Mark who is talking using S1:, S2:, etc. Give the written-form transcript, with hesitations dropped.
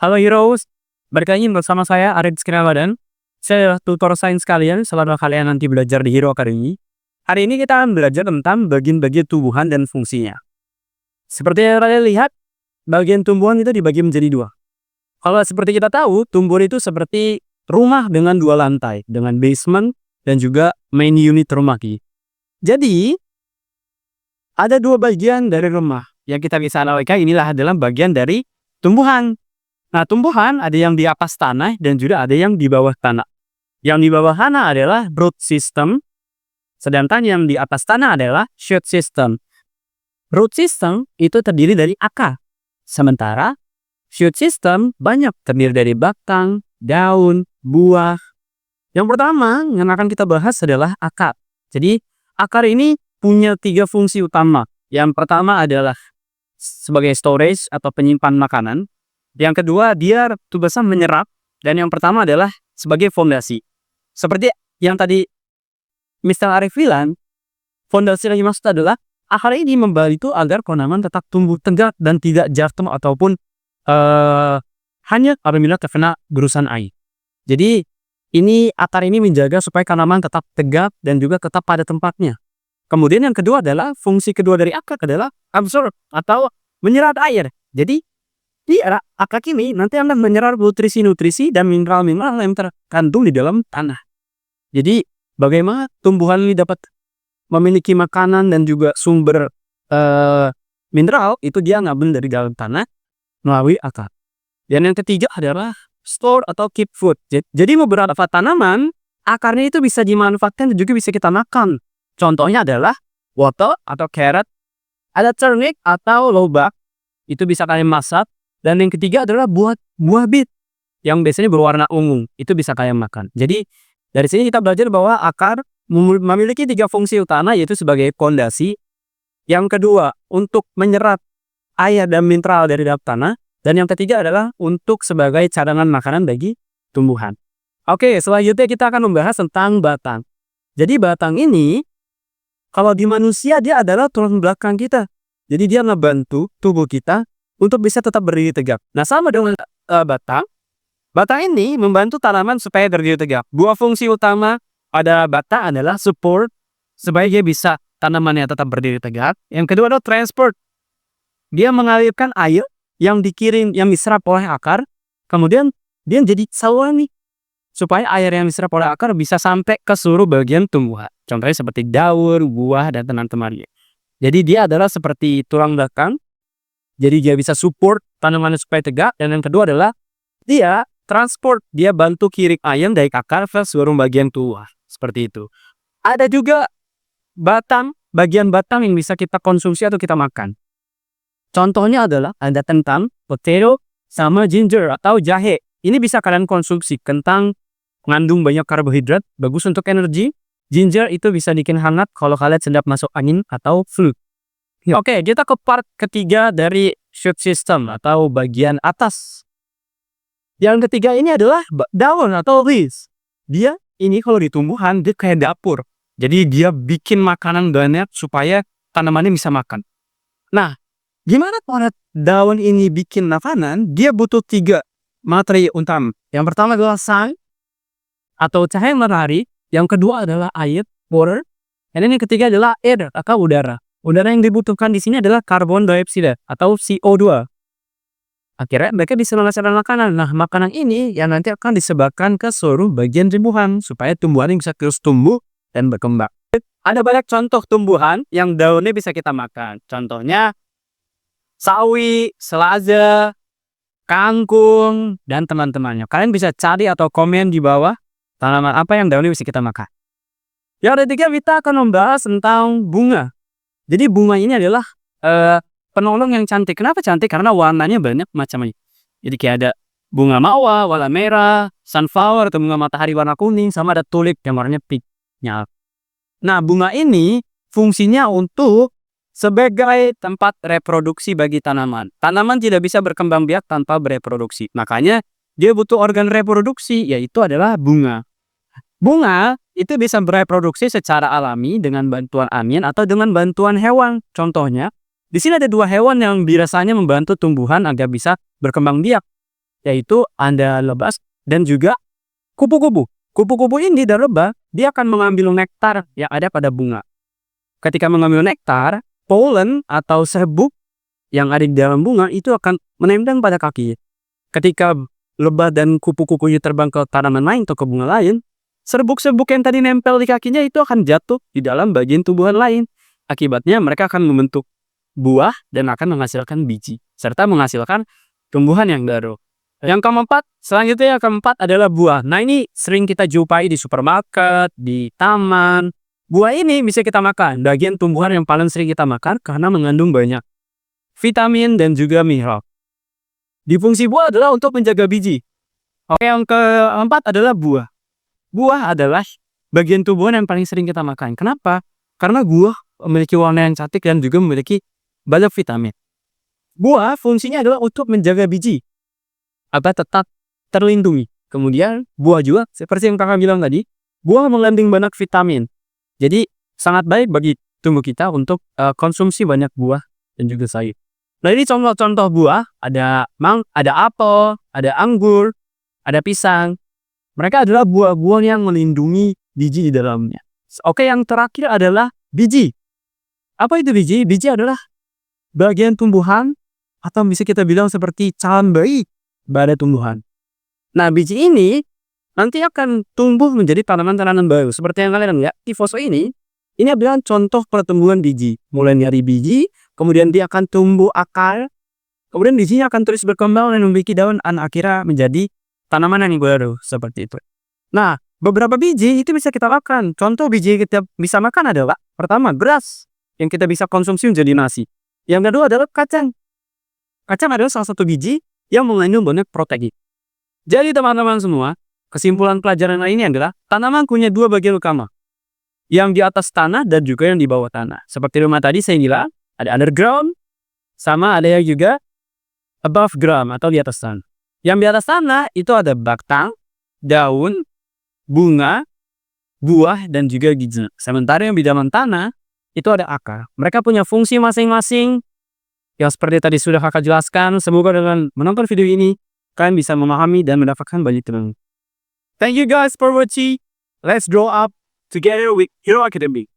S1: Halo Heroes, balik lagi bersama saya Arid Ramadan. Saya adalah tutor sains kalian selama kalian nanti belajar di Hero Academy. Hari ini kita akan belajar tentang bagian-bagian tumbuhan dan fungsinya. Seperti yang kalian lihat, bagian tumbuhan itu dibagi menjadi dua. Kalau seperti kita tahu, tumbuhan itu seperti rumah dengan dua lantai, dengan basement dan juga main unit rumah. Jadi, ada dua bagian dari rumah yang kita bisa analogikan inilah adalah bagian dari tumbuhan. Nah, tumbuhan ada yang di atas tanah dan juga ada yang di bawah tanah. Yang di bawah tanah adalah root system, sedangkan yang di atas tanah adalah shoot system. Root system itu terdiri dari akar, sementara shoot system banyak terdiri dari batang, daun, buah. Yang pertama yang akan kita bahas adalah akar. Jadi, akar ini punya 3 fungsi utama. Yang pertama adalah sebagai storage atau penyimpan makanan. Yang kedua, dia tugasnya menyerap. Dan yang pertama adalah sebagai fondasi. Seperti yang tadi Mr. Arif bilang, fondasi yang dimaksud adalah akar ini membantu agar tanaman tetap tumbuh tegak dan tidak jatuh ataupun hanya apabila terkena gerusan air. Jadi, akar ini menjaga supaya tanaman tetap tegak dan juga tetap pada tempatnya. Kemudian yang kedua adalah, fungsi kedua dari akar adalah absorb atau menyerap air. Jadi, akar ini nanti akan menyerap nutrisi-nutrisi dan mineral-mineral yang terkandung di dalam tanah. Jadi, bagaimana tumbuhan ini dapat memiliki makanan dan juga sumber mineral, itu dia ngambil dari dalam tanah melalui akar. Dan yang ketiga adalah store atau keep food. Jadi, beberapa tanaman, akarnya itu bisa dimanfaatkan dan juga bisa kita makan. Contohnya adalah wortel atau carrot, ada turnip atau lobak, itu bisa kalian masak. Dan yang ketiga adalah buah bit yang biasanya berwarna ungu, itu bisa kalian makan. Jadi dari sini kita belajar bahwa akar memiliki 3 fungsi utama, yaitu sebagai fondasi, yang kedua untuk menyerap air dan mineral dari dalam tanah, dan yang ketiga adalah untuk sebagai cadangan makanan bagi tumbuhan. Oke, selanjutnya kita akan membahas tentang batang. Jadi batang ini kalau di manusia dia adalah tulang belakang kita. Jadi dia ngebantu tubuh kita untuk bisa tetap berdiri tegak. Nah, sama dengan batang. Batang ini membantu tanaman supaya berdiri tegak. 2 fungsi utama pada batang adalah support, supaya dia bisa tanamannya tetap berdiri tegak. Yang kedua adalah transport. Dia mengalirkan air yang diserap oleh akar, kemudian dia jadi saluran nih, supaya air yang diserap oleh akar bisa sampai ke seluruh bagian tumbuhan. Contohnya seperti daun, buah, dan teman-temannya. Jadi dia adalah seperti tulang belakang. Jadi dia bisa support tanamannya supaya tegak. Dan yang kedua adalah dia transport. Dia bantu kirim air dari akar ke seluruh bagian tubuh. Seperti itu. Ada juga bagian batang yang bisa kita konsumsi atau kita makan. Contohnya adalah ada kentang, potato, sama ginger atau jahe. Ini bisa kalian konsumsi. Kentang mengandung banyak karbohidrat, bagus untuk energi. Ginger itu bisa bikin hangat kalau kalian sedang masuk angin atau flu. Oke, kita ke part ketiga dari shoot system atau bagian atas. Yang ketiga ini adalah daun atau leaves. Dia ini kalau di tumbuhan dia kayak dapur. Jadi dia bikin makanan banyak supaya tanamannya bisa makan. Nah, gimana kalau daun ini bikin makanan? Dia butuh 3 materi utama. Yang pertama adalah sun atau cahaya matahari. Yang kedua adalah air, water. Dan yang ketiga adalah air atau udara. Udara yang dibutuhkan di sini adalah karbon dioksida atau CO2. Akhirnya mereka bisa menghasilkan makanan. Nah, makanan ini yang nanti akan disebarkan ke seluruh bagian tumbuhan supaya tumbuhan bisa terus tumbuh dan berkembang. Ada banyak contoh tumbuhan yang daunnya bisa kita makan. Contohnya sawi, selada, kangkung, dan teman-temannya. Kalian bisa cari atau komen di bawah tanaman apa yang daunnya bisa kita makan. Yang ketiga kita akan membahas tentang bunga. Jadi bunga ini adalah penolong yang cantik. Kenapa cantik? Karena warnanya banyak macamnya. Jadi kayak ada bunga mawar warna merah, sunflower atau bunga matahari warna kuning, sama ada tulip yang warnanya pink. Nah, bunga ini fungsinya untuk sebagai tempat reproduksi bagi tanaman. Tanaman tidak bisa berkembang biak tanpa bereproduksi. Makanya dia butuh organ reproduksi, yaitu adalah bunga. Bunga itu bisa bereproduksi secara alami dengan bantuan angin atau dengan bantuan hewan. Contohnya, di sini ada 2 hewan yang biasanya membantu tumbuhan agar bisa berkembang biak. yaitu ada lebah dan juga kupu-kupu. Kupu-kupu ini dan lebah, dia akan mengambil nektar yang ada pada bunga. Ketika mengambil nektar, pollen atau serbuk yang ada di dalam bunga itu akan menempel pada kaki. Ketika lebah dan kupu-kupu itu terbang ke tanaman lain atau ke bunga lain, serbuk-serbuk yang tadi nempel di kakinya itu akan jatuh di dalam bagian tumbuhan lain. Akibatnya mereka akan membentuk buah dan akan menghasilkan biji, serta menghasilkan tumbuhan yang baru. Yang keempat, selanjutnya yang keempat adalah buah. Nah, ini sering kita jumpai di supermarket, di taman. Buah ini bisa kita makan, bagian tumbuhan yang paling sering kita makan karena mengandung banyak vitamin dan juga mineral. Di fungsi buah adalah untuk menjaga biji. Oke, yang keempat adalah buah. Buah adalah bagian tumbuhan yang paling sering kita makan. Kenapa? Karena buah memiliki warna yang cantik dan juga memiliki banyak vitamin. Buah fungsinya adalah untuk menjaga biji agar tetap terlindungi. Kemudian buah juga seperti yang kakak bilang tadi, buah mengandung banyak vitamin. Jadi sangat baik bagi tubuh kita untuk konsumsi banyak buah dan juga sayur. Nah, ini contoh-contoh buah, ada apel, ada anggur, ada pisang. Mereka adalah buah-buah yang melindungi biji di dalamnya. Oke, yang terakhir adalah biji. Apa itu biji? Biji adalah bagian tumbuhan atau bisa kita bilang seperti calon bayi pada tumbuhan. Nah, biji ini nanti akan tumbuh menjadi tanaman-tanaman baru. Seperti yang kalian lihat di foto ini adalah contoh pertumbuhan biji. Mulai dari biji, kemudian dia akan tumbuh akar, kemudian bijinya akan terus berkembang dan memiliki daun dan akhirnya menjadi tanaman yang baru, seperti itu. Nah, beberapa biji itu bisa kita makan. Contoh biji yang kita bisa makan adalah, pertama, beras yang kita bisa konsumsi menjadi nasi. Yang kedua adalah kacang. Kacang adalah salah satu biji yang mengandung banyak protein. Jadi teman-teman semua, kesimpulan pelajaran ini adalah tanaman punya dua bagian utama. Yang di atas tanah dan juga yang di bawah tanah. Seperti rumah tadi saya bilang, ada underground, sama ada yang juga above ground atau di atas tanah. Yang di atas tanah itu ada batang, daun, bunga, buah, dan juga biji. Sementara yang di dalam tanah itu ada akar. Mereka punya fungsi masing-masing. Yang seperti tadi sudah kakak jelaskan. Semoga dengan menonton video ini kalian bisa memahami dan mendapatkan banyak ilmu. Thank you guys for watching. Let's grow up together with Hero Academy.